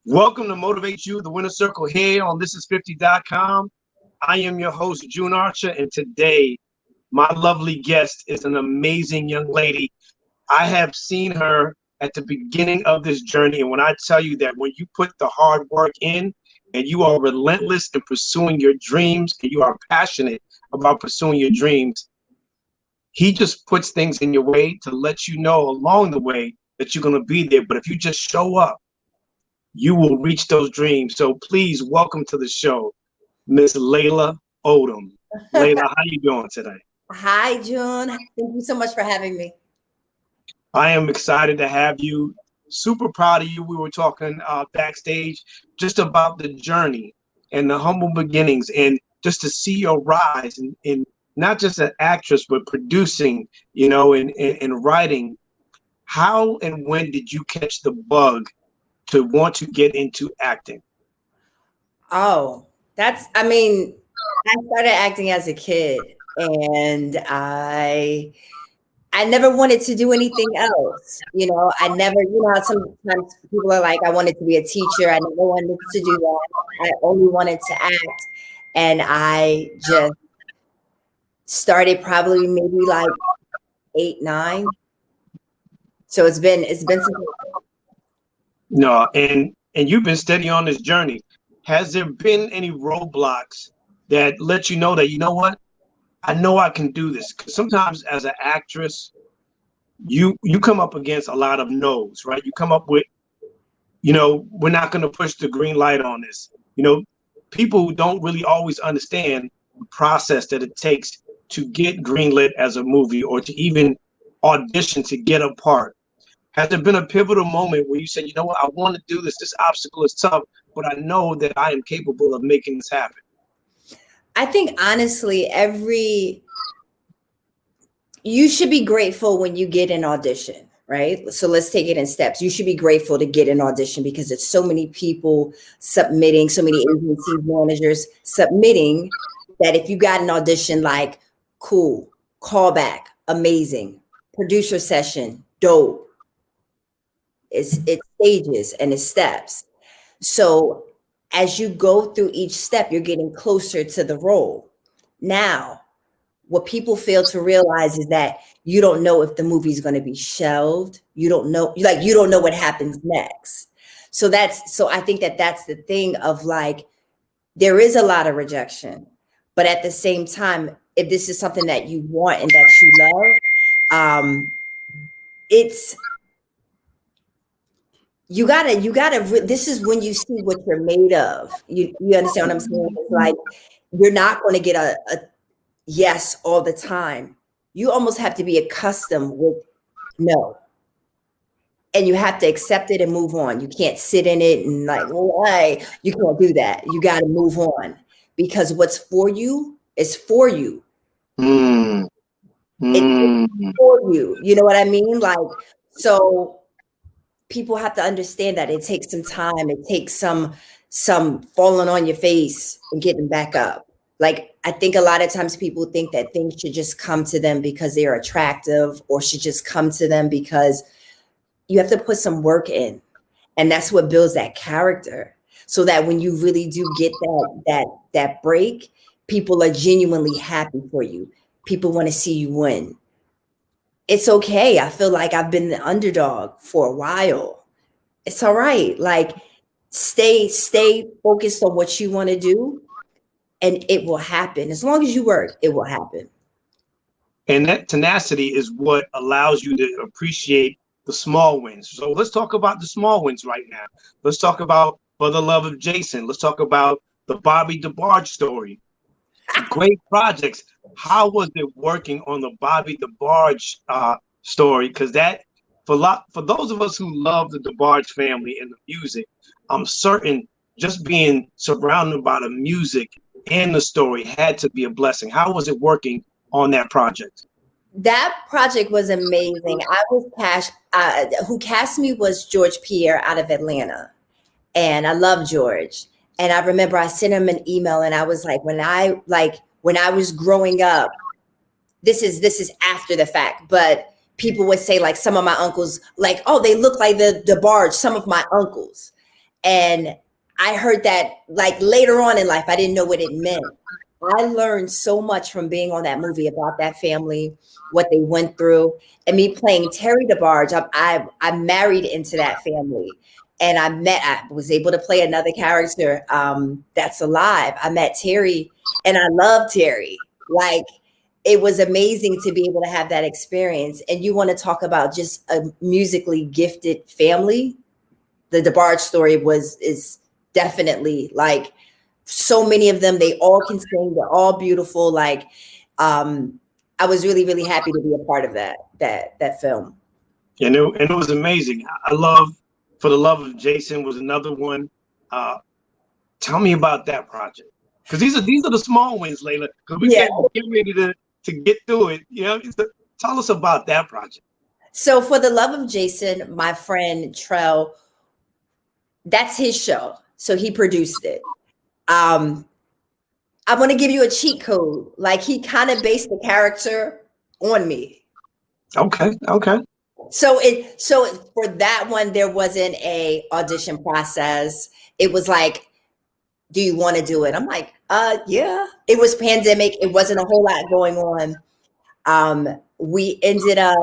Welcome to Motivate You, the Winner Circle here on thisis50.com. I am your host, June Archer, and today my lovely guest is an amazing young lady. I have seen her at the beginning of this journey, and when I tell you that when you put the hard work in and you are relentless in pursuing your dreams and you are passionate about pursuing your dreams, he just puts things in your way to let you know along the way that you're going to be there. But if you just show up, you will reach those dreams. So please welcome to the show, Miss Laila Odom. Laila, how you doing today? Hi, June. Thank you so much for having me. I am excited to have you. Super proud of you. We were talking backstage just about the journey and the humble beginnings, and just to see your rise in not just an actress, but producing, and writing. How and when did you catch the bug to want to get into acting? Oh, I started acting as a kid, and I never wanted to do anything else. Sometimes people are like, I wanted to be a teacher. I never wanted to do that. I only wanted to act. And I just started probably maybe like 8, 9. So it's been some. No, and you've been steady on this journey. Has there been any roadblocks that let you know that, you know what, I know I can do this? Because sometimes as an actress, you come up against a lot of no's, right? You come up with, we're not going to push the green light on this. People don't really always understand the process that it takes to get greenlit as a movie or to even audition to get a part. Has there been a pivotal moment where you said, you know what, I want to do this. This obstacle is tough, but I know that I am capable of making this happen? I think honestly, you should be grateful when you get an audition, right? So let's take it in steps. You should be grateful to get an audition because it's so many people submitting, so many agencies, managers submitting, that if you got an audition, like, cool, callback, amazing, producer session, dope. It's stages and it's steps. So as you go through each step, you're getting closer to the role. Now, what people fail to realize is that you don't know if the movie is going to be shelved. You don't know what happens next. So I think that's the thing of, like, there is a lot of rejection, but at the same time, if this is something that you want and that you love, you gotta, this is when you see what you're made of. You understand what I'm saying? It's like, you're not going to get a yes all the time. You almost have to be accustomed with no. And you have to accept it and move on. You can't sit in it and like, well, hey, you can't do that. You got to move on, because what's for you is for you. It's for you. You know what I mean? Like, so people have to understand that it takes some time. It takes some falling on your face and getting back up. Like, I think a lot of times people think that things should just come to them because they're attractive, or should just come to them because you have to put some work in. And that's what builds that character, so that when you really do get that break, people are genuinely happy for you. People want to see you win. It's okay. I feel like I've been the underdog for a while. It's all right. Like, stay focused on what you want to do, and it will happen. As long as you work, it will happen. And that tenacity is what allows you to appreciate the small wins. So let's talk about the small wins right now. Let's talk about For the Love of Jason. Let's talk about the Bobby DeBarge story. Great projects. How was it working on the Bobby DeBarge story? Because that, for those of us who love the DeBarge family and the music, I'm certain just being surrounded by the music and the story had to be a blessing. How was it working on that project? That project was amazing. I was who cast me was George Pierre out of Atlanta, and I love George. And I remember I sent him an email, and I was like, when I was growing up, this is after the fact, but people would say, like, some of my uncles, like, oh, they look like the DeBarge, some of my uncles. And I heard that like later on in life. I didn't know what it meant. I learned so much from being on that movie about that family, what they went through, and me playing Terry DeBarge. I married into that family, and I was able to play another character that's alive. I met Terry, and I love Terry. Like, it was amazing to be able to have that experience. And you want to talk about just a musically gifted family? The DeBarge story is definitely like, so many of them, they all can sing, they're all beautiful. Like, I was really, really happy to be a part of that film. And it was amazing. I love For the Love of Jason was another one. Tell me about that project, because these are the small wins, Laila. Because we get ready to get through it. You know, tell us about that project. So For the Love of Jason, my friend Trell, that's his show, so he produced it. I want to give you a cheat code. Like, he kind of based the character on me. Okay. So for that one, there wasn't a audition process. It was like, do you want to do it? I'm like, yeah. It was pandemic. It wasn't a whole lot going on. We ended up,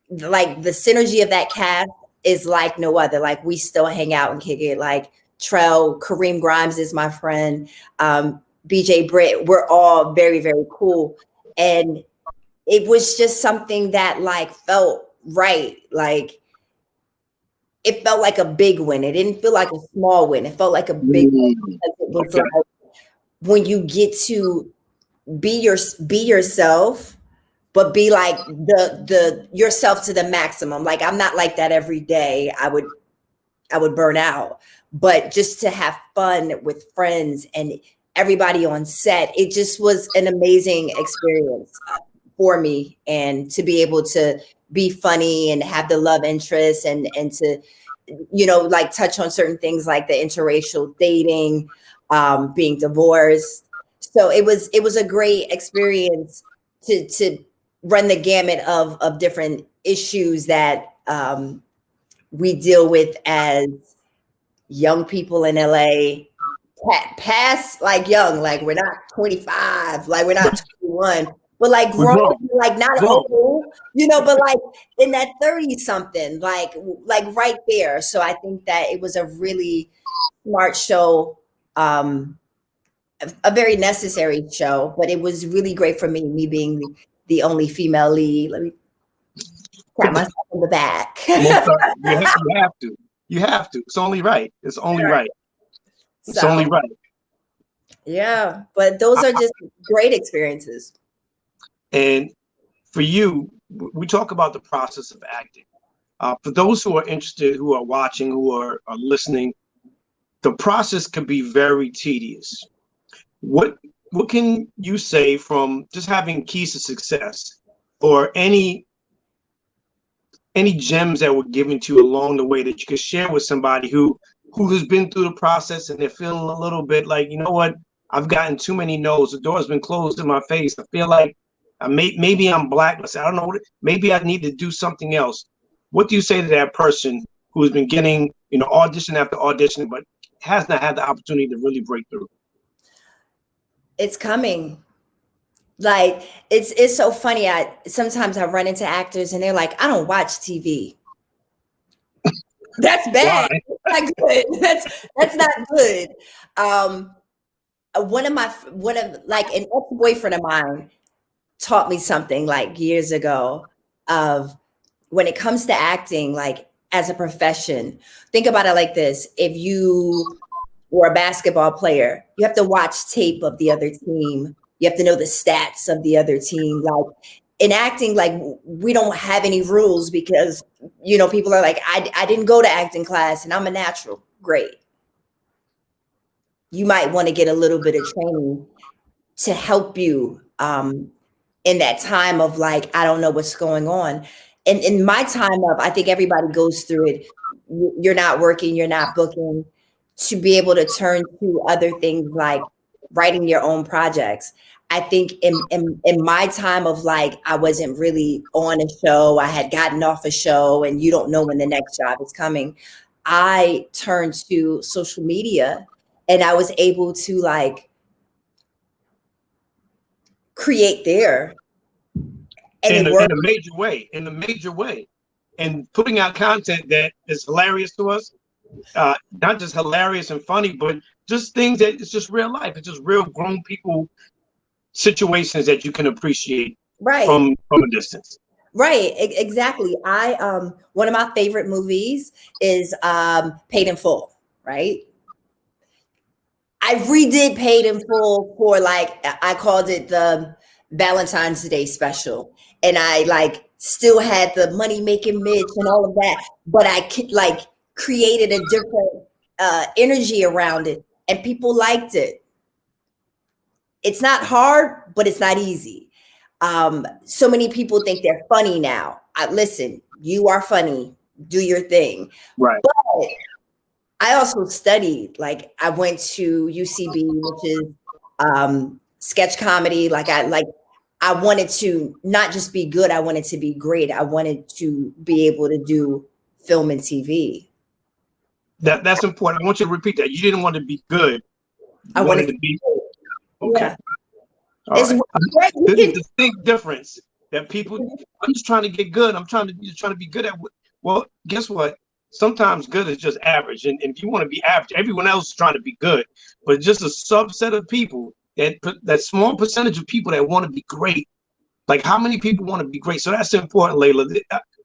like, the synergy of that cast is like no other. Like, we still hang out and kick it. Like, Trell, Kareem Grimes is my friend. BJ Britt, we're all very, very cool. And it was just something that like felt right. Like, it felt like a big win. It didn't feel like a small win. It felt like a big win, because it was like, when you get to be yourself, but be like the yourself to the maximum. Like, I'm not like that every day. I would burn out. But just to have fun with friends and everybody on set, it just was an amazing experience for me. And to be able to be funny and have the love interest and to, you know, like, touch on certain things like the interracial dating, being divorced. So it was a great experience to run the gamut of different issues that we deal with as young people in LA, past like young, like we're not 25, like we're not 21, but like grown, like not old, you know, but like in that 30 something, like right there. So I think that it was a really smart show, a very necessary show, but it was really great for me being the only female lead. Let me pat myself on the back. You have to. It's only right. It's only right. It's only right. Yeah, but those are just great experiences. And for you, we talk about the process of acting. For those who are interested, who are watching, who are listening, the process can be very tedious. What can you say from just having keys to success, or any gems that were given to you along the way that you could share with somebody who has been through the process and they're feeling a little bit like, you know what, I've gotten too many no's. The door's been closed in my face. I feel like maybe I'm blacklisted. I don't know. Maybe I need to do something else. What do you say to that person who has been getting, you know, audition after audition, but has not had the opportunity to really break through? It's coming. Like, it's so funny. Sometimes I run into actors and they're like, I don't watch TV. That's bad. That's not good. That's not good. One of like, an ex-boyfriend of mine taught me something like years ago of, when it comes to acting, like, as a profession, think about it like this. If you were a basketball player, you have to watch tape of the other team. You have to know the stats of the other team. Like, in acting, like, we don't have any rules, because, you know, people are like, I didn't go to acting class and I'm a natural. Great. You might want to get a little bit of training to help you in that time of like, I don't know what's going on. And in my time of, I think everybody goes through it. You're not working, you're not booking, to be able to turn to other things like writing your own projects. I think in my time of like, I wasn't really on a show, I had gotten off a show, and you don't know when the next job is coming. I turned to social media and I was able to like create there. And in it a worked. in a major way, and putting out content that is hilarious to us, not just hilarious and funny, but just things that it's just real life. It's just real grown people situations that you can appreciate Right. from a distance. Right, exactly. One of my favorite movies is Paid in Full, right? I redid Paid in Full for like I called it the Valentine's Day special, and I like still had the money making Mitch and all of that, but like created a different energy around it, and people liked it. It's not hard, but it's not easy. So many people think they're funny now. Listen, you are funny. Do your thing. Right. But I also studied. Like I went to UCB, which is sketch comedy. I wanted to not just be good. I wanted to be great. I wanted to be able to do film and TV. That's important. I want you to repeat that. You didn't want to be good. I wanted to be okay. Yeah. All It's right. There's a distinct difference that people. I'm just trying to get good. I'm trying to be good at. Well, guess what? Sometimes good is just average, and if you want to be average, everyone else is trying to be good, but just a subset of people that small percentage of people that want to be great. Like how many people want to be great? So that's important, Laila.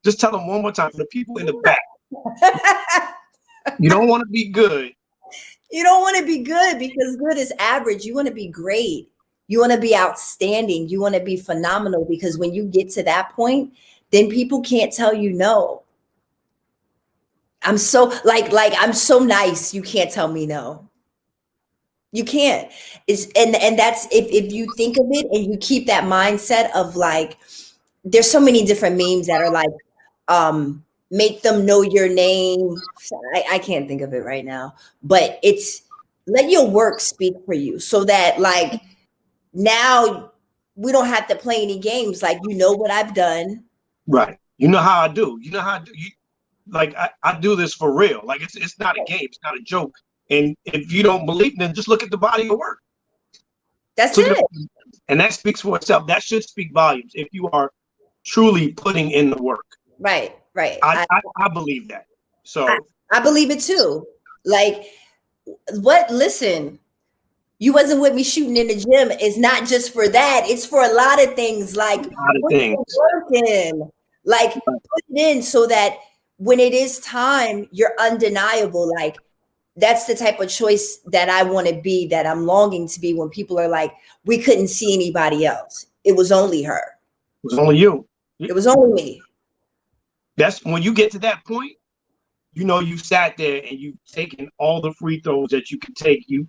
Just tell them one more time for the people in the back. You don't want to be good. You don't want to be good because good is average. You want to be great. You want to be outstanding. You want to be phenomenal, because when you get to that point, then people can't tell you no. I'm so I'm so nice. You can't tell me no. You can't. And that's if you think of it and you keep that mindset of like, there's so many different memes that are like, make them know your name. I can't think of it right now, but it's let your work speak for you, so that like now we don't have to play any games. Like, you know what I've done. Right. You know how I do. You know how I do. Like I do this for real. Like it's not a game. It's not a joke. And if you don't believe, then just look at the body of work. That's it. And that speaks for itself. That should speak volumes if you are truly putting in the work. Right. I believe that. So I believe it too. Like listen, you wasn't with me shooting in the gym. It's not just for that. It's for a lot of things. Like working, like put it in so that when it is time, you're undeniable. Like that's the type of choice that I want to be, that I'm longing to be, when people are like, we couldn't see anybody else. It was only her. It was only you. It was only me. That's when you get to that point, you know, you sat there and you've taken all the free throws that you could take. You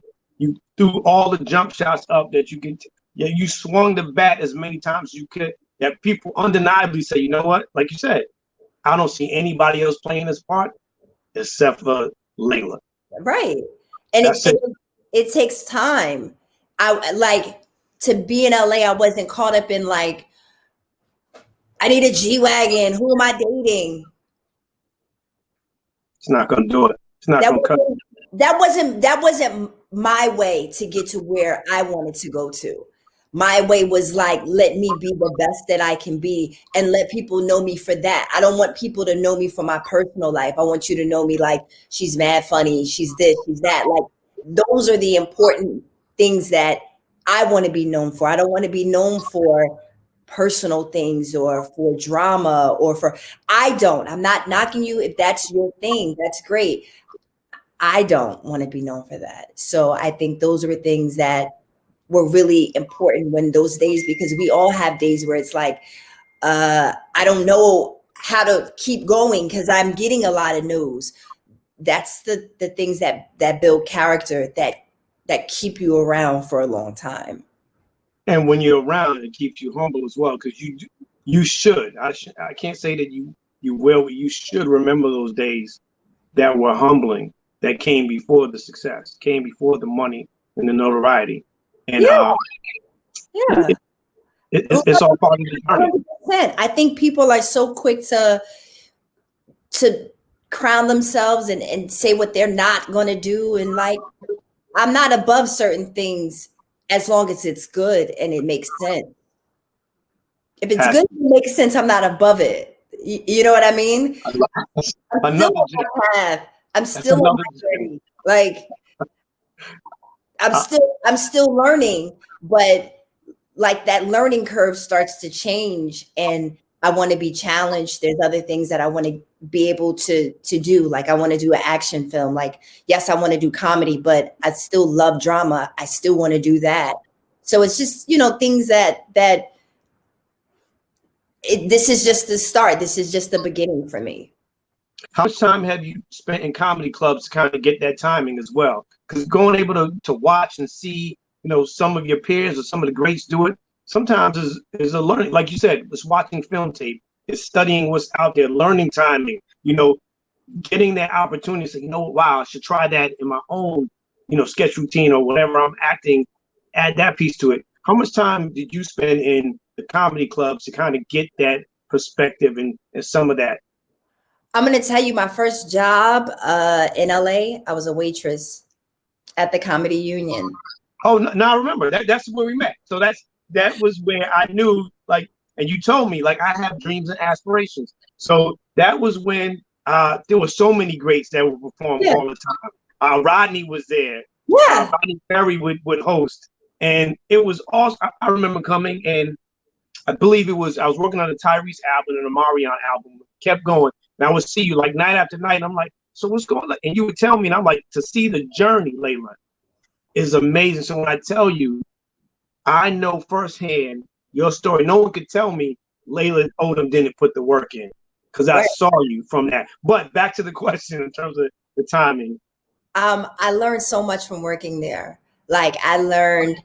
threw all the jump shots up that you could. You swung the bat as many times as you could, that people undeniably say, you know what? Like you said, I don't see anybody else playing this part except for Laila. Right. And it takes time. I like to be in LA. I wasn't caught up in like, I need a G-Wagon. Who am I dating? It's not going to do it. It's not going to cut. That wasn't my way to get to where I wanted to go to. My way was like, let me be the best that I can be and let people know me for that. I don't want people to know me for my personal life. I want you to know me like, she's mad funny, she's this, she's that. Like, those are the important things that I want to be known for. I don't want to be known for personal things or for drama or for, I'm not knocking you. If that's your thing, that's great. I don't want to be known for that. So I think those are things that were really important when those days, because we all have days where it's like, I don't know how to keep going because I'm getting a lot of no's. That's the things that build character, that keep you around for a long time. And when you're around, it keeps you humble as well, because you should. I can't say that you will, but you should remember those days that were humbling, that came before the success, came before the money and the notoriety. And it's all part of the journey. 100%. I think people are so quick to crown themselves and say what they're not going to do. And like, I'm not above certain things as long as it's good and it makes sense. If it's good, it makes sense. I'm not above it. You know what I mean? I'm still on my path. I'm still on my journey. Like, I'm still learning, but like that learning curve starts to change, and I want to be challenged. There's other things that I want to be able to do. Like I want to do an action film. Like, yes, I want to do comedy, but I still love drama. I still want to do that. So it's just, you know, things that this is just the start. This is just the beginning for me. How much time have you spent in comedy clubs to kind of get that timing as well? Because going able to watch and see, you know, some of your peers or some of the greats do it, sometimes is a learning. Like you said, it's watching film tape, it's studying what's out there, learning timing, you know, getting that opportunity to say, you know, wow, I should try that in my own, you know, sketch routine or whatever I'm acting, add that piece to it. How much time did you spend in the comedy clubs to kind of get that perspective and some of that? I'm going to tell you my first job in LA, I was a waitress at the Comedy Union. Oh, now I remember that's where we met. So that was where I knew, like, and you told me, like, I have dreams and aspirations. So that was when there were so many greats that would perform all the time. Rodney was there. Yeah. Rodney Perry would host. And it was awesome. I remember coming, and I believe I was working on a Tyrese album and a Marion album. Kept going. And I would see you like night after night. And I'm like, so what's going on? And you would tell me, and I'm like, to see the journey, Laila, is amazing. So when I tell you, I know firsthand your story. No one could tell me Laila Odom didn't put the work in, because I saw you from that. But back to the question in terms of the timing. I learned so much from working there. Like I learned,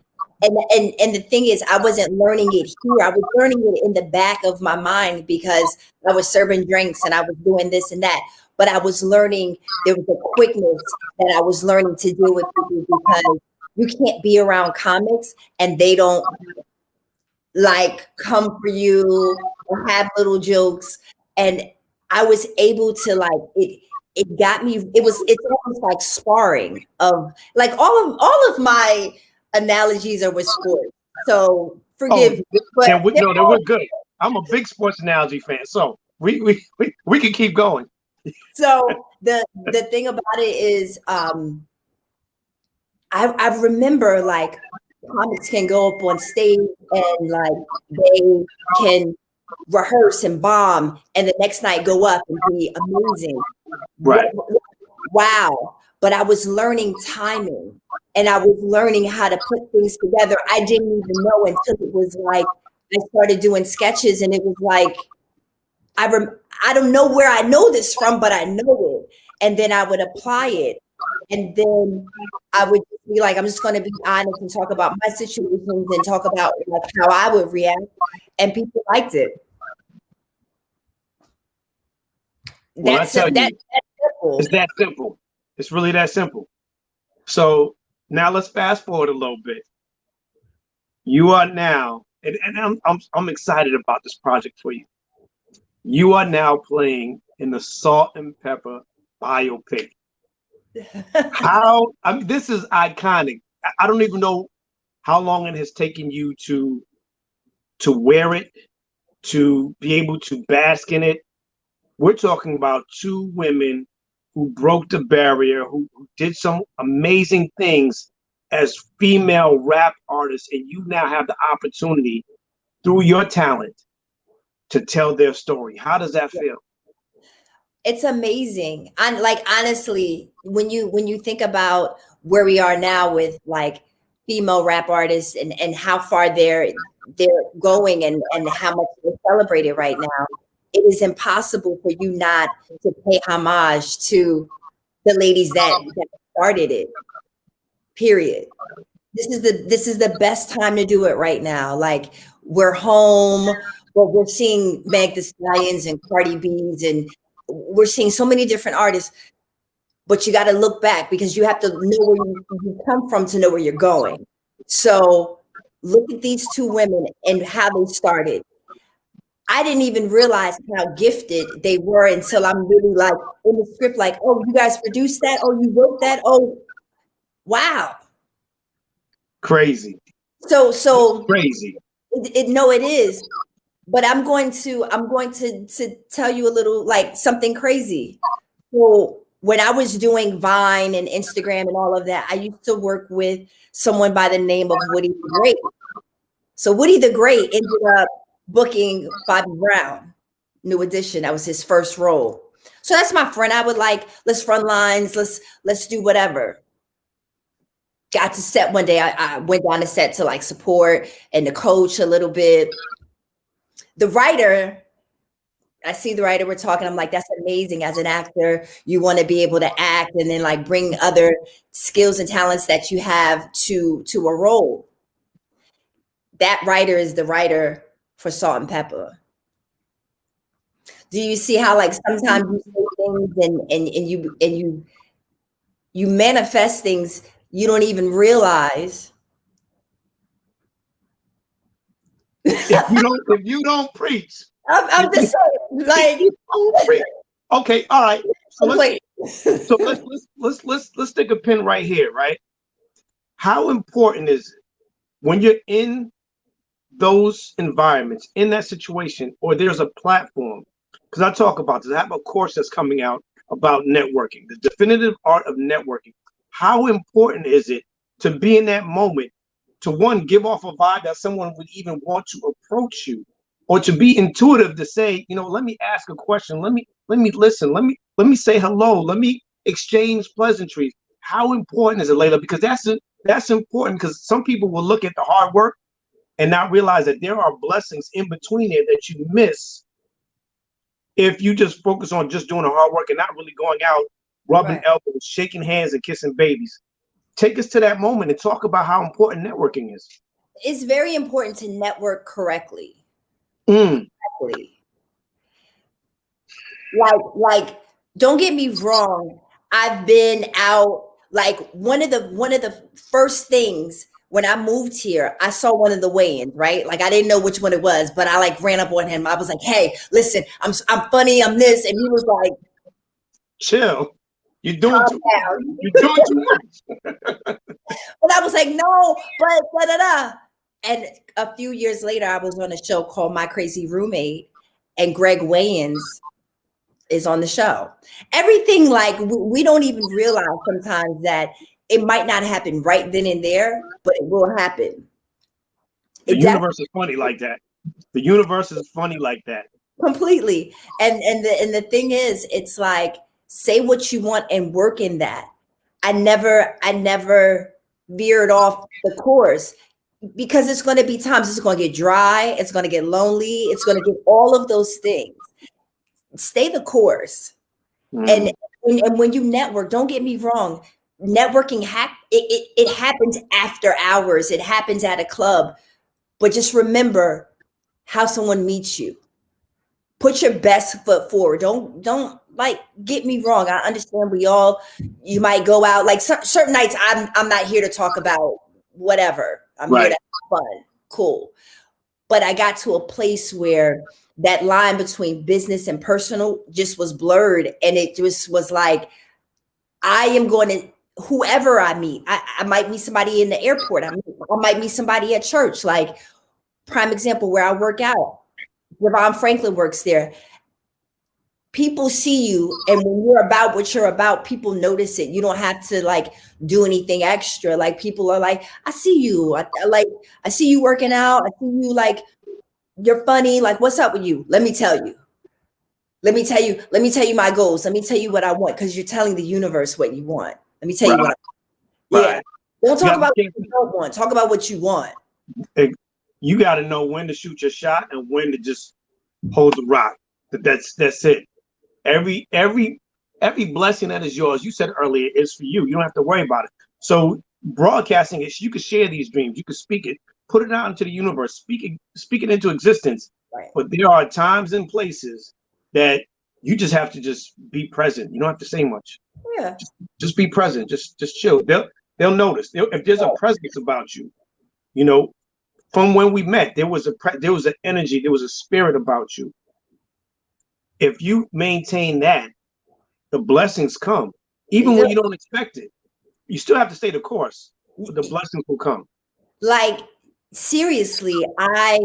and the thing is, I wasn't learning it here. I was learning it in the back of my mind because I was serving drinks and I was doing this and that. But I was learning, there was a quickness that I was learning to deal with people, because you can't be around comics and they don't like come for you or have little jokes. And I was able to like it got me, it's almost like sparring of like all of my analogies are with sports. So forgive me. But no, we're good. I'm a big sports analogy fan. So we can keep going. So the thing about it is I remember like comics can go up on stage and like they can rehearse and bomb and the next night go up and be amazing. Right. Wow. But I was learning timing and I was learning how to put things together. I didn't even know until it was like I started doing sketches and it was like I don't know where I know this from, but I know it. And then I would apply it. And then I would be like, I'm just going to be honest and talk about my situations and talk about like how I would react. And people liked it. Well, that's simple. It's that simple. It's really that simple. So now let's fast forward a little bit. You are now, and I'm excited about this project for you. You are now playing in the Salt and Pepper biopic. This is iconic. I don't even know how long it has taken you to wear it, to be able to bask in it. We're talking about two women who broke the barrier, who did some amazing things as female rap artists, and you now have the opportunity through your talent to tell their story. How does that feel? It's amazing. And like honestly, when you think about where we are now with like female rap artists and how far they're going and how much they're celebrated right now, it is impossible for you not to pay homage to the ladies that started it. Period. This is the best time to do it right now. Like we're home, but we're seeing Meg Thee Stallions and Cardi B's and we're seeing so many different artists, but you got to look back because you have to know where you come from to know where you're going. So look at these two women and how they started. I didn't even realize how gifted they were until I'm really like in the script, like, oh, you guys produced that? Oh, you wrote that? Oh, wow. Crazy. So Crazy. no, it is. But I'm going to tell you a little like something crazy. So when I was doing Vine and Instagram and all of that, I used to work with someone by the name of Woody the Great. So Woody the Great ended up booking Bobby Brown, New Edition. That was his first role. So that's my friend. I would like, let's run lines, let's do whatever. Got to set one day. I went down to set to like support and to coach a little bit. The writer, I see the writer, we're talking, I'm like, that's amazing. As an actor, you want to be able to act and then like bring other skills and talents that you have to a role. That writer is the writer for Salt and Pepper. Do you see how like sometimes you say things and you manifest things you don't even realize? If you don't preach, I'm just saying, like, okay, all right. So let's stick a pin right here, right? How important is it when you're in those environments, in that situation, or there's a platform? Because I talk about this. I have a course that's coming out about networking, the definitive art of networking. How important is it to be in that moment, to one, give off a vibe that someone would even want to approach you, or to be intuitive to say, let me ask a question, let me listen, let me say hello, let me exchange pleasantries. How important is it, Laila? Because that's important, because some people will look at the hard work and not realize that there are blessings in between it that you miss if you just focus on just doing the hard work and not really going out, rubbing elbows, shaking hands, and kissing babies. Take us to that moment and talk about how important networking is. It's very important to network correctly. Correctly. Like, don't get me wrong. I've been out, like one of the first things when I moved here, I saw one of the weigh-ins, right? Like I didn't know which one it was, but I like ran up on him. I was like, hey, listen, I'm funny, I'm this. And he was like, chill. You're doing too much. And I was like, no, but da-da-da. And a few years later, I was on a show called My Crazy Roommate, and Greg Wayans is on the show. Everything, like, we don't even realize sometimes that it might not happen right then and there, but it will happen. The universe is funny like that. The universe is funny like that. Completely. And the thing is, it's like, say what you want and work in that. I never veered off the course, because it's going to be times it's going to get dry, it's going to get lonely, it's going to get all of those things. Stay the course. And when you network, don't get me wrong, networking it happens after hours, it happens at a club, but just remember how someone meets you. Put your best foot forward. Don't like, get me wrong. I understand you might go out like certain nights. I'm not here to talk about whatever. I'm here to have fun. Cool. But I got to a place where that line between business and personal just was blurred. And it just was like, I am going to, whoever I meet, I might meet somebody in the airport. I might meet somebody at church. Like, prime example, where I work out. Devon Franklin works there. People see you, and when you're about what you're about, people notice it. You don't have to like do anything extra. Like, people are like, I see you. I see you working out. I see you, like, you're funny. Like, what's up with you? Let me tell you. Let me tell you my goals. Let me tell you what I want, because you're telling the universe what you want. Let me tell you what I want. Yeah. Don't talk about what you don't want. Talk about what you want. You got to know when to shoot your shot and when to just hold the rock. That's it. Every blessing that is yours, you said earlier, is for you. You don't have to worry about it. So broadcasting it, you can share these dreams. You can speak it, put it out into the universe, speak it into existence. Right. But there are times and places that you just have to just be present. You don't have to say much. Yeah. Just be present. Just chill. They'll notice. If there's a presence about you, from when we met, there was an energy, there was a spirit about you. If you maintain that, the blessings come, even when you don't expect it. You still have to stay the course, but the blessings will come. Like, seriously, I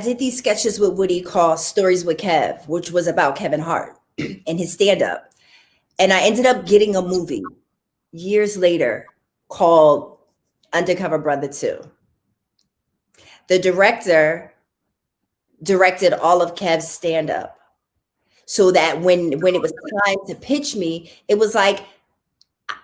did these sketches with Woody called Stories with Kev, which was about Kevin Hart and his stand-up. And I ended up getting a movie years later called Undercover Brother 2. The director directed all of Kev's stand-up, so that when it was time to pitch me, it was like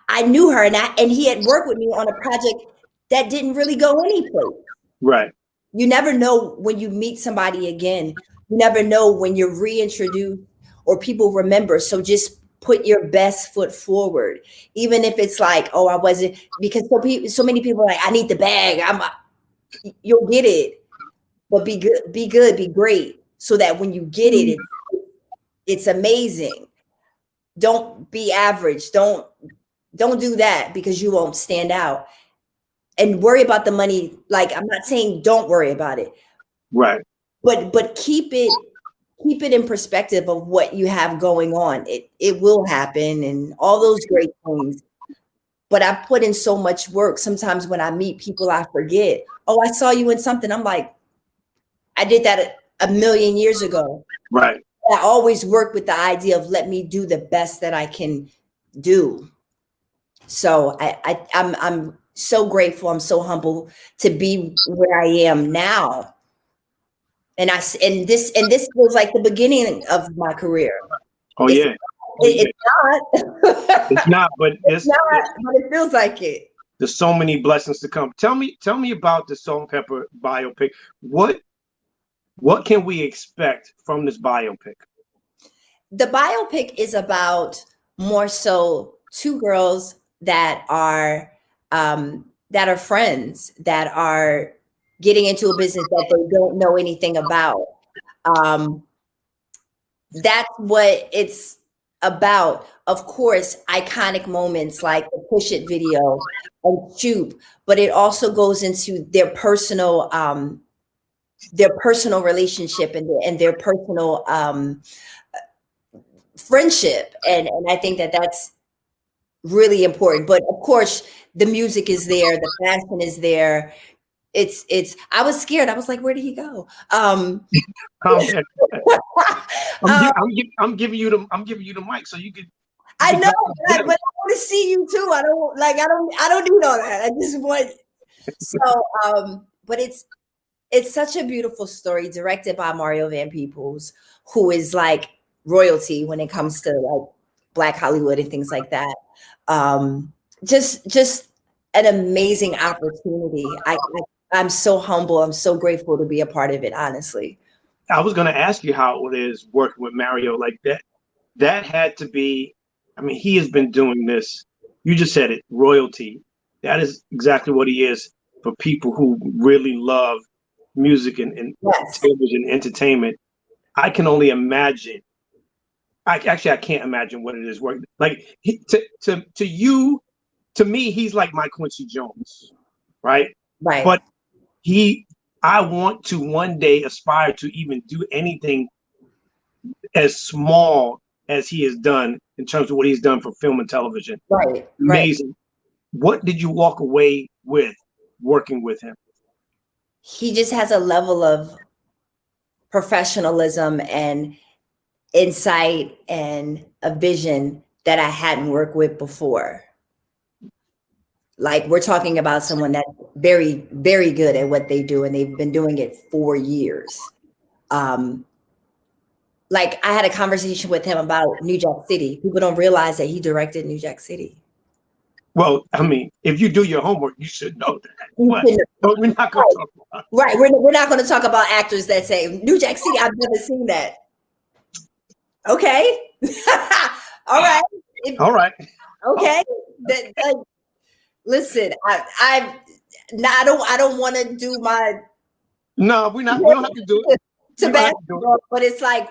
I knew her, and he had worked with me on a project that didn't really go anyplace. Right. You never know when you meet somebody again. You never know when you're reintroduced or people remember. So just put your best foot forward, even if it's like, oh, I wasn't, because so many people are like, I need the bag. You'll get it, but be good, be great, so that when you get it, it's amazing. Don't be average. Don't do that, because you won't stand out. And worry about the money. Like, I'm not saying don't worry about it. Right. But keep it in perspective of what you have going on. It will happen and all those great things. But I've put in so much work. Sometimes when I meet people, I forget. Oh, I saw you in something. I'm like, I did that a million years ago. Right. I always work with the idea of let me do the best that I can do. So I'm so grateful. I'm so humble to be where I am now. And this feels like the beginning of my career. Oh, yeah. It's not. It's not, but it's not, but it feels like it. There's so many blessings to come. Tell me about the Salt and Pepper biopic. What can we expect from this biopic? The biopic is about more so two girls that are friends, that are getting into a business that they don't know anything about. That's what it's about. Of course, iconic moments like the Push It video and Shoop, but it also goes into their personal relationship and their personal friendship. And I think that that's really important. But of course, the music is there, the fashion is there. I was scared. I was like, where did he go? I'm giving you the mic so you could. I know, but I want to see you too. I don't need all that. I just want. So, but it's such a beautiful story, directed by Mario Van Peebles, who is like royalty when it comes to like Black Hollywood and things like that. Just an amazing opportunity. I'm so humble. I'm so grateful to be a part of it, honestly. I was going to ask you how it is working with Mario like that. That had to be, I mean, he has been doing this. You just said it, royalty. That is exactly what he is for people who really love music and yes. television entertainment. I can only imagine. I can't imagine what it is working. Like to me, he's like my Quincy Jones, right? Right. But I want to one day aspire to even do anything as small as he has done in terms of what he's done for film and television. Right. Amazing. Right. What did you walk away with working with him? He just has a level of professionalism and insight and a vision that I hadn't worked with before. Like, we're talking about someone that's very, very good at what they do, and they've been doing it for years. Like, I had a conversation with him about New Jack City. People don't realize that he directed New Jack City. Well, I mean, if you do your homework, you should know that. But we're not going to talk about it. Right. We're not going to talk about actors that say, New Jack City, I've never seen that. Okay. All right. All right. Okay. Listen, I don't want to do my. No, we don't have to do it. To basketball, but it's like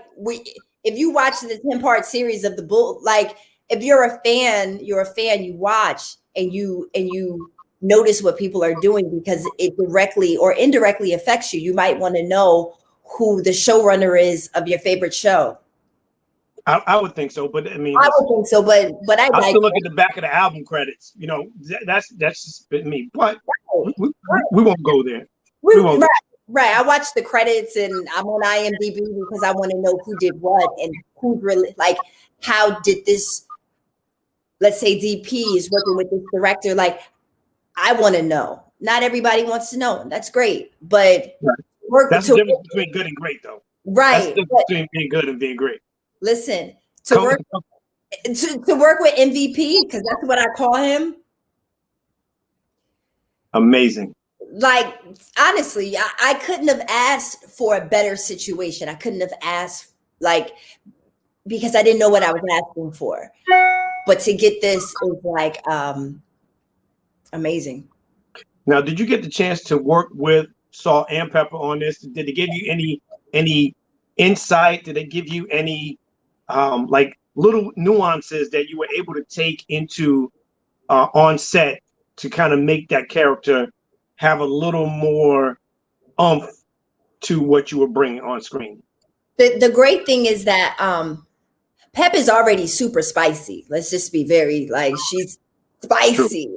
if you watch the 10-part series of the Bull, like if you're a fan, you watch and you notice what people are doing because it directly or indirectly affects you. You might want to know who the showrunner is of your favorite show. I would think so, but I mean, I would think so, but I still look at the back of the album credits. You know, that's just me. But we won't go there. We won't. Right. I watch the credits and I'm on IMDb because I want to know who did what and who really, like, how did this, let's say DP is working with this director. Like, I want to know. Not everybody wants to know. That's great. But that's the difference between good and great, though. Right. That's the difference between being good and being great. Listen, to work with MVP, because that's what I call him. Amazing. Like, honestly, I couldn't have asked for a better situation. I couldn't have asked, like, because I didn't know what I was asking for. But to get this is like amazing. Now, did you get the chance to work with Salt and Pepper on this? Did they give you any insight? Did they give you any like little nuances that you were able to take into on set to kind of make that character have a little more oomph to what you were bringing on screen? The great thing is that Pep is already super spicy. Let's just be very, like, she's spicy.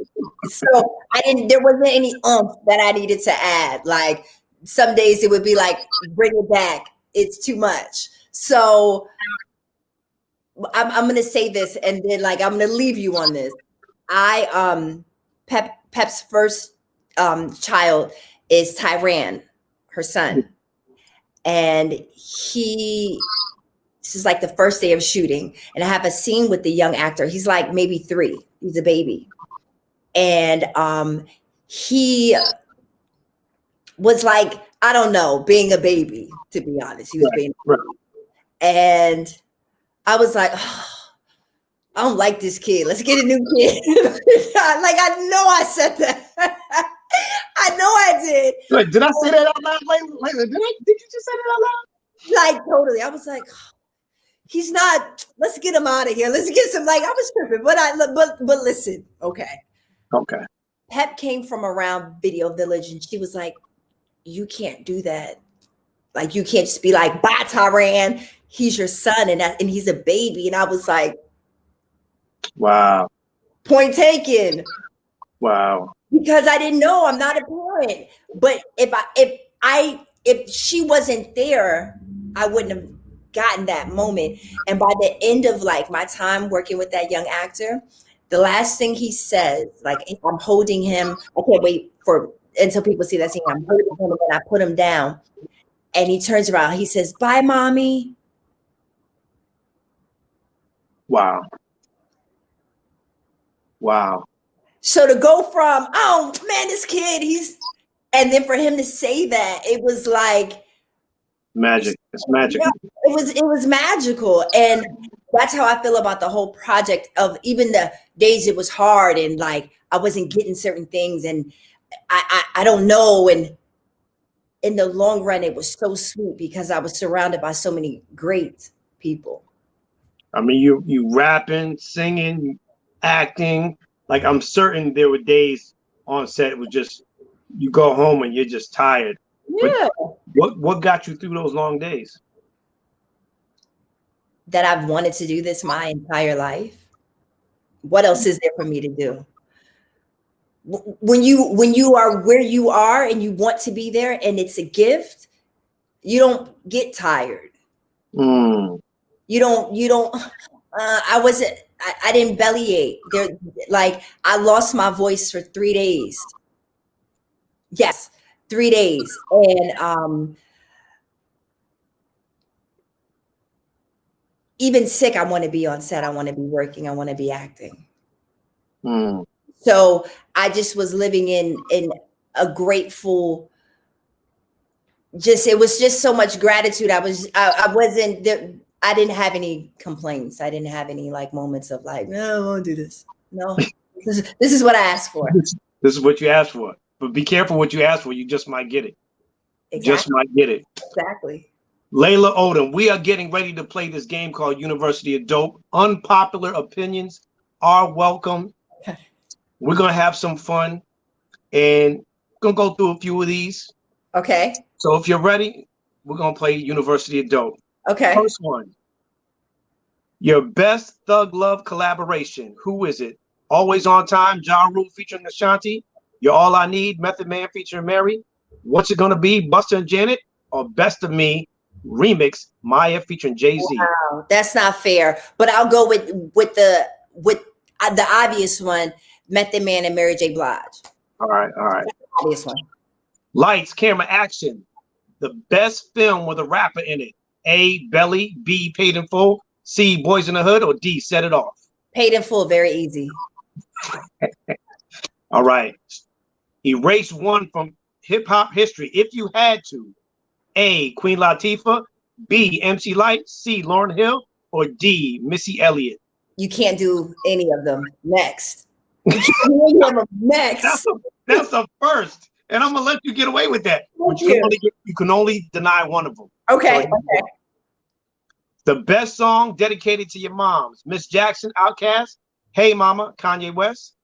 So there wasn't any oomph that I needed to add. Like, some days it would be like, bring it back. It's too much. So I'm going to say this and then, like, I'm going to leave you on this. Pep's first child is Tyran, her son. And this is like the first day of shooting. And I have a scene with the young actor. He's like maybe 3. He's a baby. And he was like, I don't know, being a baby, to be honest. He was being a baby. And I was like, oh, I don't like this kid. Let's get a new kid. Like, I know I said that. I know I did. Like, did I say that out loud, Laila? Did you just say that out loud? Like, totally. I was like, he's not. Let's get him out of here. Let's get some. Like, I was tripping, but listen. Okay. Pep came from around Video Village, and she was like, "You can't do that. Like, you can't just be like, bye, Tyran. He's your son, and he's a baby." And I was like, "Wow. Point taken." Wow. Because I didn't know. I'm not a parent. But if she wasn't there, I wouldn't have gotten that moment. And by the end of, like, my time working with that young actor, the last thing he says, like, I'm holding him. I can't wait until people see that scene. I'm holding him and I put him down. And he turns around. He says, "Bye, mommy." Wow. Wow. So to go from, oh man, this kid, and then for him to say that, it was like magic. It's magic. Yeah, it was magical. And that's how I feel about the whole project, of even the days it was hard and, like, I wasn't getting certain things and I don't know. And in the long run, it was so sweet because I was surrounded by so many great people. I mean, you rapping, singing, acting. Like, I'm certain there were days on set it was just, you go home and you're just tired. Yeah. But what got you through those long days? That I've wanted to do this my entire life. What else is there for me to do? When you are where you are and you want to be there and it's a gift, you don't get tired. You don't. I didn't bellyache. Like, I lost my voice for 3 days. Yes, 3 days. And even sick, I want to be on set. I want to be working. I want to be acting. So I just was living in a grateful, it was just so much gratitude. I didn't have any complaints. I didn't have any, like, moments of like, no, I won't do this. No, this is what I asked for. This is what you asked for. But be careful what you ask for. You just might get it. Exactly. Just might get it. Exactly. Laila Odom, we are getting ready to play this game called University of Dope. Unpopular opinions are welcome. We're going to have some fun. And gonna go through a few of these. Okay. So if you're ready, we're gonna play University of Dope. Okay. First one. Your best Thug Love collaboration. Who is it? Always on Time, Ja Rule featuring Ashanti. You're All I Need, Method Man featuring Mary. What's it gonna be? Busta and Janet, or Best of Me remix Maya featuring Jay-Z? Wow, that's not fair. But I'll go with the obvious one, Method Man and Mary J. Blige. All right. That's the obvious one. Lights, camera, action. The best film with a rapper in it. A, Belly. B, Paid in Full. C, Boys in the Hood. Or D, Set It Off. Paid in Full, very easy. All right. Erase one from hip hop history if you had to. A, Queen Latifah. B, MC Lyte. C, Lauryn Hill. Or D, Missy Elliott. You can't do any of them. Next. You can't do any of them. Next. That's the first. And I'm gonna let you get away with that. But you can only deny one of them. Okay. So, okay. The best song dedicated to your moms. Miss Jackson, Outkast. Hey Mama, Kanye West.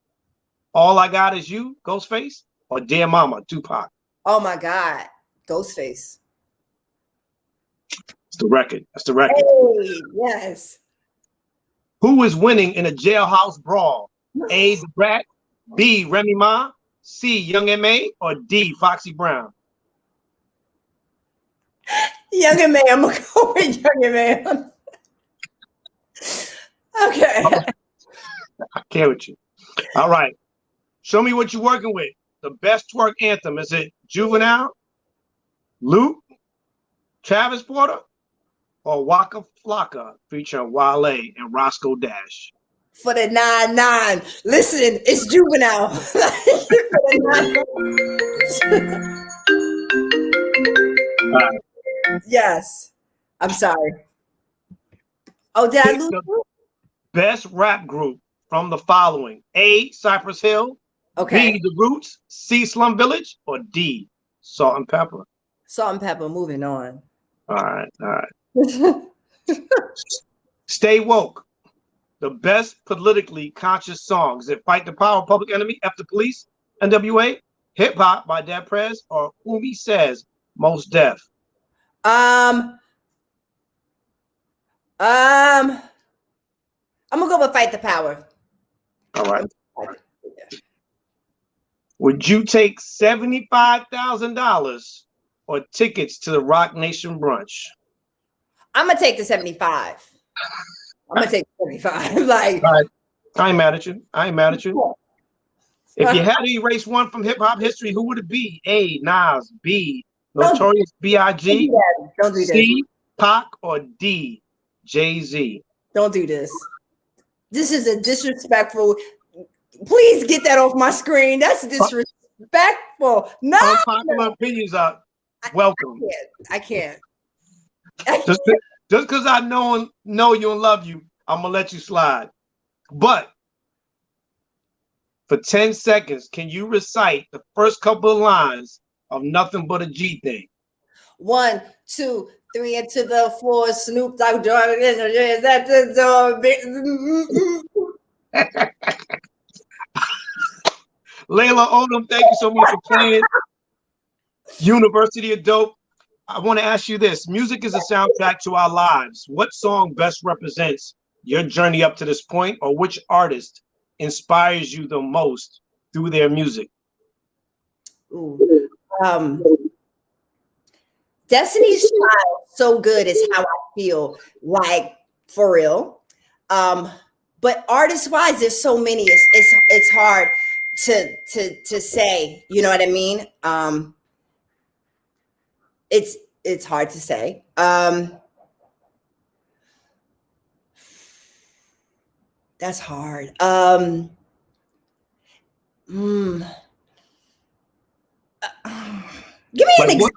All I Got Is You, Ghostface. Or Dear Mama, Tupac. Oh my God. Ghostface. It's the record. That's the record. Hey, yes. Who is winning in a jailhouse brawl? A, The Brat. B, Remy Ma. C, Young M.A. Or D, Foxy Brown? Young M.A. I'm going to go with Young M.A. Okay. I care with you. All right. Show me what you're working with. The best twerk anthem. Is it Juvenile, Luke, Travis Porter, or Waka Flocka featuring Wale and Roscoe Dash? For the 9-9. Listen, it's Juvenile. Yes. I'm sorry. Oh, did I lose? Best rap group from the following. A, Cypress Hill. Okay. B, The Roots. C, Slum Village. Or D, Salt and Pepper? Salt and Pepper, moving on. All right. Stay Woke. The best politically conscious songs. Is it Fight the Power, Public Enemy, F the Police, NWA, Hip Hop by Dead Prez, or Umi Says, Most Def? I'm gonna go with Fight the Power. All right. Would you take $75,000 or tickets to the Rock Nation brunch? I'm gonna take the 75. I'm gonna take 75. Like, right. I ain't mad at you. If you had to erase one from hip hop history, who would it be? A, Nas. B, Notorious B.I.G. Don't do C, Pac, or D, Jay-Z? Don't do this. This is a disrespectful. Please get that off my screen. That's disrespectful. No. Unpopular opinions are welcome. I can't. Just because I know you and love you, I'm gonna let you slide. But for 10 seconds, can you recite the first couple of lines of Nothing But a G Thing? 1, 2, 3 into the floor. Snoop Dogg. That the Laila Odom, thank you so much for playing University of Dope. I want to ask you this. Music is a soundtrack to our lives. What song best represents your journey up to this point, or which artist inspires you the most through their music? Ooh. Destiny's Child, So Good is how I feel, like, for real. But artist-wise, there's so many. It's hard to say. You know what I mean? It's hard to say. That's hard. Give me an example.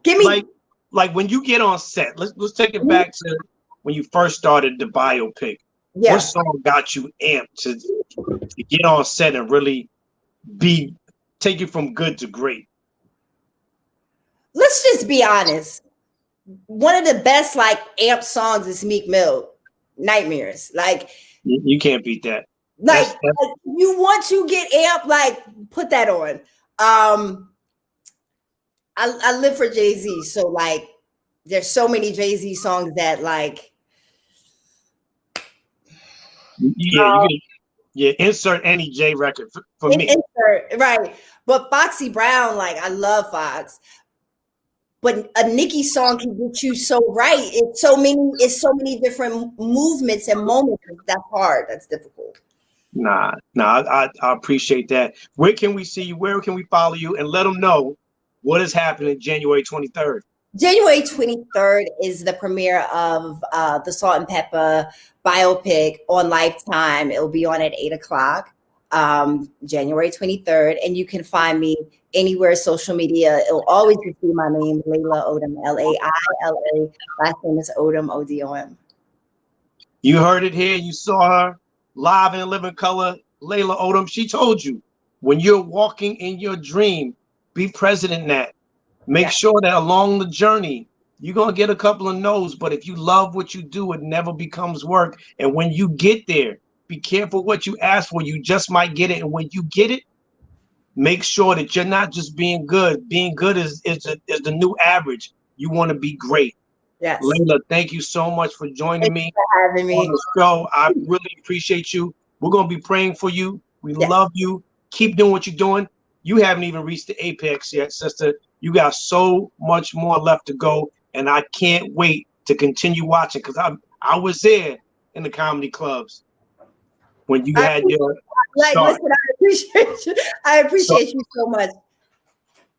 Give me like when you get on set. Let's take it back to when you first started the biopic. Yeah. What song got you amped to get on set and really take you from good to great? Let's just be honest. One of the best amp songs is Meek Mill, Nightmares. Like, you can't beat that. Like, you want to get amped, put that on. I live for Jay-Z, so like there's so many Jay-Z songs that like Yeah, you can. Yeah, insert any J record for me. insert, right. But Foxy Brown, like I love Fox. But a Nicki song can get you so right. It's so many different movements and moments. That's hard. That's difficult. Nah, I appreciate that. Where can we see you? Where can we follow you? And let them know what is happening January 23rd. January 23rd is the premiere of the Salt and Pepper biopic on Lifetime. It'll be on at 8 o'clock, January 23rd. And you can find me anywhere social media. It'll always be my name, Laila Odom, Laila. Last name is Odom, Odom. You heard it here. You saw her live in living color. Laila Odom. She told you when you're walking in your dream, be present in that. Make sure that along the journey, you're going to get a couple of no's, but if you love what you do, it never becomes work. And when you get there, be careful what you ask for. You just might get it. And when you get it, make sure that you're not just being good. Being good is the new average. You want to be great. Yes. Laila, thank you so much for joining me for having me on the show. I really appreciate you. We're going to be praying for you. We love you. Keep doing what you're doing. You haven't even reached the apex yet, sister. You got so much more left to go, and I can't wait to continue watching because I was there in the comedy clubs when you had your start. Listen, I appreciate you. I appreciate you so much.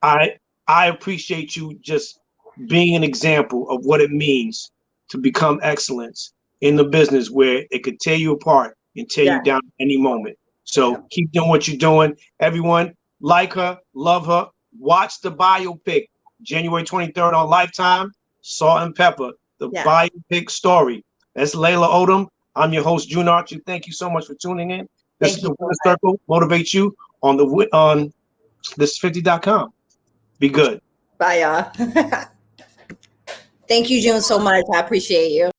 I appreciate you just being an example of what it means to become excellence in the business where it could tear you apart and tear you down at any moment. So keep doing what you're doing. Everyone, like her, love her. Watch the biopic January 23rd on Lifetime, Salt and Pepper, the biopic story. That's Laila Odom. I'm your host, June Archer. Thank you so much for tuning in. This is the Winner Circle. Motivate you on this 50.com. Be good. Bye, y'all. Thank you, June, so much. I appreciate you.